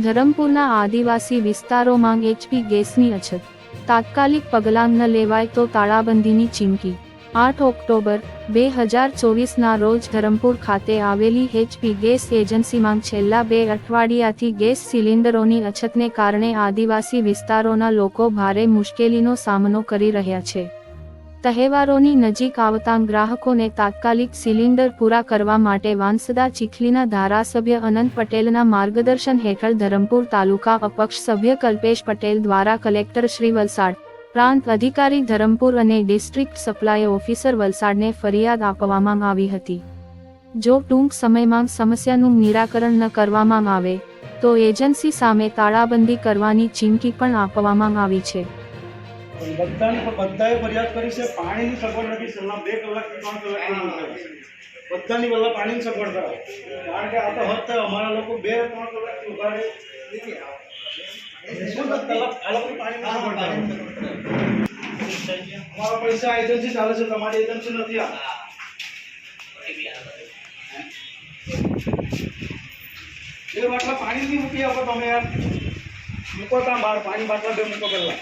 ધરમપુરના આદિવાસી વિસ્તારોમાં એચપી ગેસની અછત, તાત્કાલિક પગલાં ન લેવાય તો તાળાબંધીની ચીમકી। 8 ઓક્ટોબર 2024ના રોજ ધરમપુર ખાતે આવેલી એચપી ગેસ એજન્સીમાં છેલ્લા 2 અઠવાડિયાથી ગેસ સિલિન્ડરોની અછતને કારણે આદિવાસી વિસ્તારોના લોકો ભારે મુશ્કેલીનો સામનો કરી રહ્યા છે। તહેવારોની નજીક આવતા ગ્રાહકોને તાત્કાલિક સિલિન્ડર પૂરા કરવા માટે વાંસદા ચીખલીના ધારાસભ્ય અનંત પટેલના માર્ગદર્શન હેઠળ ધરમપુર તાલુકા અપક્ષ સભ્ય કલ્પેશ પટેલ દ્વારા કલેક્ટર શ્રી વલસાડ, પ્રાંત અધિકારી ધરમપુર અને ડિસ્ટ્રિક્ટ સપ્લાય ઓફિસર વલસાડને ફરિયાદ આપવામાં આવી હતી। જો ટૂંક સમયમાં સમસ્યાનું નિરાકરણ ન કરવામાં આવે તો એજન્સી સામે તાળાબંધી કરવાની ચીમકી પણ આપવામાં આવી છે। બધાએ ફરિયાદ કરી છે। પાણીની સગવડ નથી, છેલ્લા 2 કલાકથી 3 કલાક બધાની વલ્લા પાણીની સગવડ કરાવો, કારણ કે આ તો હદ થાય અમારા લોકો 2-3 કલાકથી ઉભા રહે અમારા પૈસા એજન્સી ચાલે છે, તમારી એજન્સી નથી। આ બે બાટલા પાણી નહીં મૂકી આપો તમે યાર, મૂકો ત્યાં બહાર પાણી બાટલા 2 મૂકો પહેલા।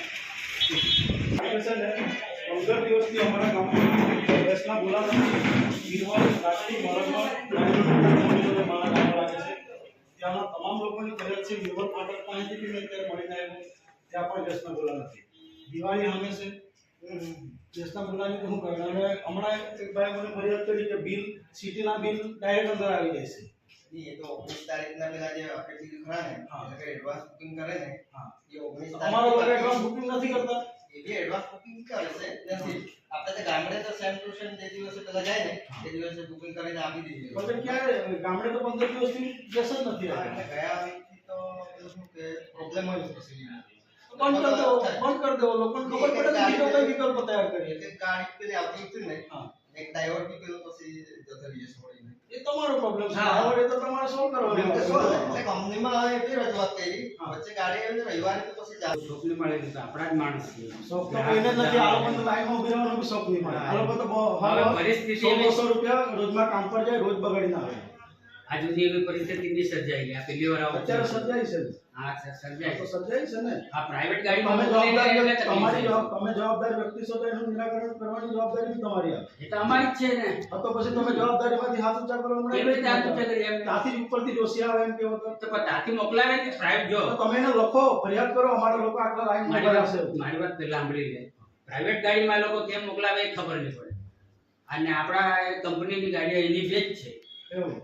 15 દિવસથી અમારા ગામમાં ગેસના બોલા નથી, ત્યાંના તમામ લોકોની ફરિયાદ છે। વિરોધ માટે પાણીથી મેં અત્યારે મળીને આવ્યો, ત્યાં પણ ગેસના બોલા નથી। દિવાળી સામે છે, ગેસના બોલાની તો શું કરું? અને હમણાં એક ભાઈ મને ફરિયાદ કરી કે બિલ, સિટીના બિલ ડાયરેક્ટ અંદર આવી જાય છે। એ તો 19 તારીખના પેલા જે આપણે બિલ ખરા ને એટલે એડવાન્સ બુકિંગ કરે ને, એ 19 અમારો લોકો એડવાન્સ બુકિંગ નથી કરતા, એ બી એડવાન્સ બુકિંગ કરે છે નથી। આપણે તો ગામડે તો સેમ ટુ સેમ જે દિવસે પેલા જાય ને એ દિવસે બુકિંગ કરીને આપી દીધી। પણ ક્યારે ગામડે તો 15 દિવસથી ગેસ જ નથી એટલે આવ્યો। ગયા વીકથી તો શું કે પ્રોબ્લેમ હોય છે પછી બંધ કરી દો, લોકોને ખબર પડે કે બીજો કઈ વિકલ્પ તૈયાર કરીએ। એક ગાડી પેલી આવતી હતી ને, એક ડ્રાઈવર બી પેલો પછી જતો રહી છે છોડીને। એ તમારો પ્રોબ્લેમ છે, હવે એ તો તમારે સોલ્વ કરવાનો છે। એટલે કંપનીમાં હવે એટલી રજૂઆત કરી, વચ્ચે ગાડી આવી રવિવારે તો પછી જાવ શોખની મળે તો આપણા જ માણસ છે। શોખ તો કોઈને જ નથી, આ લોકોને તો લાઈનમાં ઉભી રહેવાનો બી શોખ નહીં મળે। આ લોકો તો હવે પરિસ્થિતિ 100-200 રૂપિયા રોજમાં કામ પર જાય, રોજ બગાડીને આવે। આજ સુધી એવી પરિસ્થિતિ નહીં સર્જાઈ ગઈ। આ પહેલી વાર આવું અત્યારે સર્જાય છે, હા સર્જાય તો સર્જાય છે ને। આ પ્રાઇવેટ ગાડીમાં તમે તમારી જવાબદાર વ્યક્તિ છો તો એનું નિરાકરણ કરવાની જવાબદારી બી તમારી આવે। એ તો અમારી જ છે ને। તો પછી તમે જવાબદારીમાંથી હાથ ઊંચા કરો, કેવી રીતે હાથ ઊંચા કરીએ? એમ ત્યાંથી ઉપરથી દોષી આવે એમ કેવો તો ત્યાંથી મોકલાવે ને પ્રાઇવેટ જો તો તમે એને લખો, ફરિયાદ કરો, અમારા લોકો આટલા લાઈન ઉભા રહેશે। મારી વાત પહેલા સાંભળી લે। પ્રાઇવેટ ગાડીમાં લોકો કેમ મોકલાવે એ ખબર નહીં પડે, અને આપણા કંપનીની ગાડીઓ એની જે જ છે એવું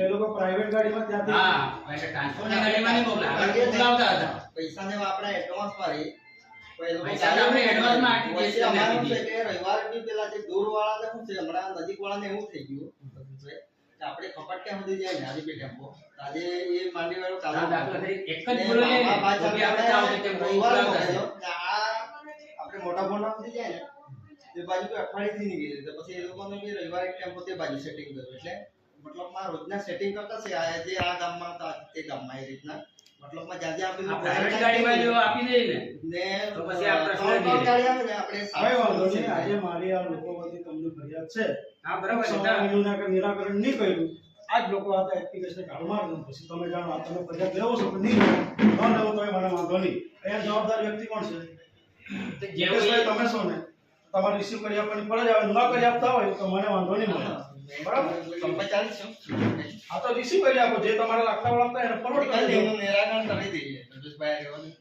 એ લોકો પ્રાઇવેટ ગાડીમાં ત્યાંથી હા એટલે ટ્રાન્સપોર્ટની ગાડીમાં નહીં મોકલાવતા હતા। પૈસાને આપણે એડવાન્સ મારી પૈસા તો આપણે એડવાન્સમાં આપી દઈએ છીએ। અમારું છે કે રવિવારે બી પેલા જે દૂર વાળાને શું છે, હમણાં નજીક વાળાને એવું થઈ ગયું કે આપણે કપટ ક્યાં સુધી જાય ને આજે બે ટેમ્પો આજે એ માંડી વાળો ચાલુ દાખલા તરીકે એક જ બોલે તો બી આપણે ચાલો કે તેમ મોકલાવતા છે। આપણે મોટા ફોન સુધી જાય ને તે બાજુ તો અઠવાડિયેથી નીકળી જાય, પછી એ લોકોને બી રવિવારે એક ટેમ્પો તે બાજુ સેટિંગ કર્યું। એટલે મતલબમાં રોજના સેટિંગ કરતા છે, જે આ ગામમાં હતા તે ગામમાં એ રીતના મતલબમાં જ્યાં જ્યાં આ પ્રાઇવેટ ગાડીમાં જો આપી દે ને તો પછી આ પ્રશ્ન ત્રણ ગાડી આવે ને આપણે કઈ વાંધો નહીં। આજે મારી આ લોકો વતી તમને ફરિયાદ છે, હા બરાબર છે, સમયનું નિરાકરણ નહીં કર્યું, આજ લોકો આ એપ્લિકેશન કાઢ માર દો, પછી તમે જાણો તમે ફરિયાદ લેવો છો પણ નહીં લેવો તો મને વાંધો નહીં। અહીંયા જવાબદાર વ્યક્તિ કોણ છે? તમે છો ને, તમારે રિસીવ કરી આપવાની ફરજ આવે, ન કરી આપતા હોય તો મને વાંધો નહીં મળે, બરાબર? હા તો રિસીવ કરી આપો, જે તમારે લાગતા વળગતા એને ફોરવર્ડ કરી દેવું, નિરાકરણ કરી દઈએ રમેશભાઈ રહેવાનું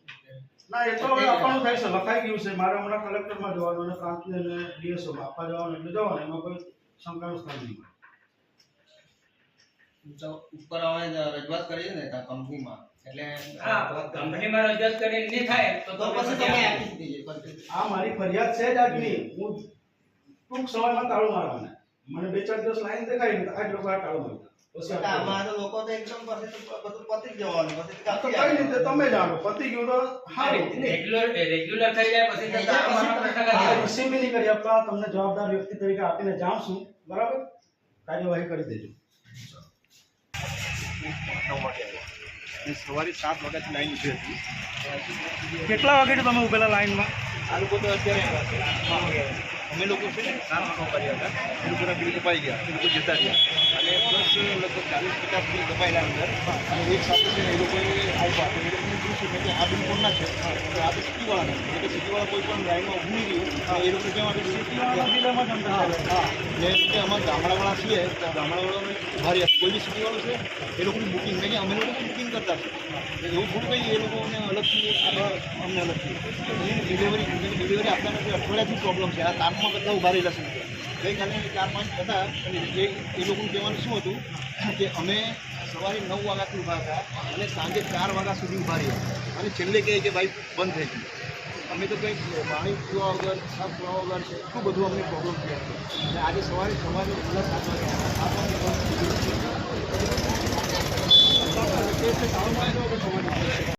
ના એ તો હવે આપવાનું થાય છે, લખાઈ ગયું છે। મારે હમણાં કલેક્ટરમાં જવાનું અને પ્રાંતને અને ડીએસઓમાં આપવા જવાનું, એટલે જવાનું, એમાં કોઈ શંકાનું સ્થાન નહીં મળે। ઉપર હવે રજૂઆત કરીએ ને ત્યાં કંપનીમાં, એટલે હા કંપનીમાં રજૂઆત કરીને નહીં થાય તો પછી તમે આપી દઈએ। આ મારી ફરિયાદ છે જ આજની, હું ટૂંક સમયમાં તાળું મારવાના, મને 2-4 દિવસ લાઈન દેખાય ને આજ લોકો આ તાળું મારતા, પછી આમાં તો લોકો તો એકદમ પછી બધું પતી જ જવાનું, પછી તો કઈ રીતે તમે જાણો પતી ગયું તો સારું, રેગ્યુલર થઈ જાય પછી તો રિસીવ બી નહીં કરી આપતા, તમને જવાબદાર વ્યક્તિ તરીકે આપીને જાઉં છું, બરાબર? કાર્યવાહી કરી દેજો। સવારે 7 વાગ્યાથી લાઈન ઉભી હતી। કેટલા વાગે તમે ઉભેલા લાઈનમાં? આ લોકો તો અત્યારે અમે લોકો છે ને કામ કર્યા હતા એ લોકોના બિલ કપાઈ ગયા, એ લોકો જતા રહ્યા અને પ્લસ લગભગ 40-50 બિલ કપાયેલા અંદર અને એક સાથે છે ને એ લોકોએ આવ્યા તો એ લોકોને પૂછ્યું કે આ બિલ કોણ છે તો આ તો સિટીવાળા નથી, એટલે સિટીવાળા કોઈ પણ લાઈનમાં ઊભી રહ્યું એ લોકો કહેવા માટે સિટીવાળા બિલમાં જ અંદર હા ને કે અમારા ગામડાવાળા છીએ તો ગામડાવાળાને ઉભા રહ્યા કોઈ બી સિટીવાળું છે એ લોકોની બુકિંગ નહીં, અમે લોકો બુકિંગ કરતા છે એવું થોડું કંઈ એ લોકોને અલગથી અમને અલગથી ડિલિવરી આપતા નથી, અઠવાડિયાથી પ્રોબ્લેમ છે. આ તાપમાં બધા ઉભા રહેલા છે ગઈકાલે 4-5 હતા અને એ લોકોનું કહેવાનું શું હતું કે અમે સવારે 9 વાગ્યાથી ઊભા હતા અને સાંજે 4 વાગ્યા સુધી ઊભા રહ્યા અને છેલ્લે કહે કે ભાઈ બંધ થઈ ગયું. અમે તો કંઈક પાણી પીવા વગર સાફ પીવા વગર છે એટલું બધું અમને પ્રોબ્લેમ થયા છે અને આજે સવારે વહેલા 7 વાગે